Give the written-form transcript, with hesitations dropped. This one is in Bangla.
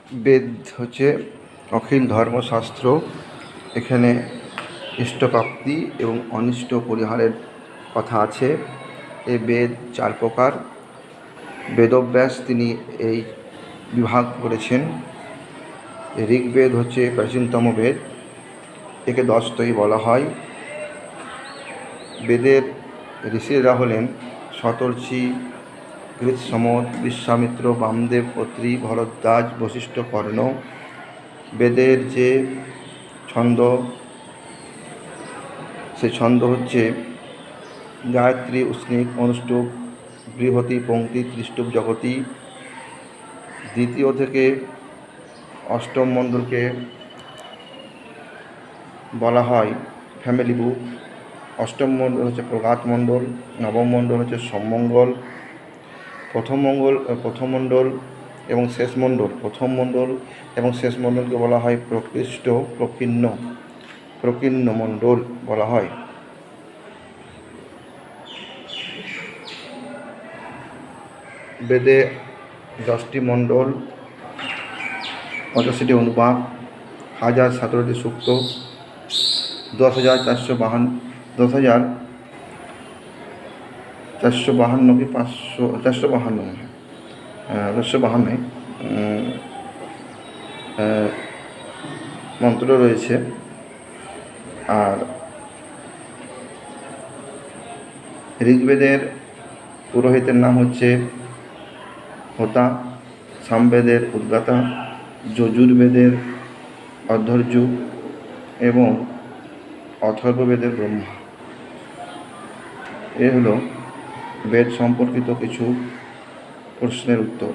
বেদ হচ্ছে অখিল ধর্মশাস্ত্র। এখানে ইষ্টপ্রাপ্তি এবং অনিষ্ট পরিহারের কথা আছে। এই বেদ 4 প্রকার। বেদব্যাস তিনি এই বিভাগ করেছেন। ঋগ্বেদ হচ্ছে প্রাচীনতম বেদ, একে দশতয়ী বলা হয়। বেদের ঋষিরা হলেন শতর্ষি, কৃতসমোদ, বিশ্বামিত্র, বামদেব, অত্রি, ভরদ্বাজ, বশিষ্ঠ, কর্ণ। বেদের যে ছন্দ, সে ছন্দ হচ্ছে গায়ত্রী, উষ্ণিক, অনুষ্টুপ, বৃহতি, পঙ্ক্তি, ত্রিষ্টুপ, জগতি। দ্বিতীয় থেকে অষ্টম মণ্ডলকে বলা হয় ফ্যামিলি বুক। অষ্টম মণ্ডল হচ্ছে প্রঘাত মণ্ডল, নবম মণ্ডল হচ্ছে সমমঙ্গল, প্রথম মণ্ডল এবং শেষ মণ্ডল। প্রথম মণ্ডল এবং শেষ মণ্ডলকে বলা হয় প্রকৃষ্ট, প্রকীর্ণ মণ্ডল বলা হয়। বেদে 10টি মণ্ডল, 85টি অনুবাদ, 1017টি সূক্ত, 10,452 কি 452 মন্ত্র রয়েছে। আর ঋগ্বেদের পুরোহিতের নাম হচ্ছে হোতা, সামবেদের উদ্গাতা, যজুর্বেদের অধ্বর্যু এবং অথর্ববেদের ব্রহ্মা। এ হলো বেদ সম্পর্কিত কিছু প্রশ্নের উত্তর।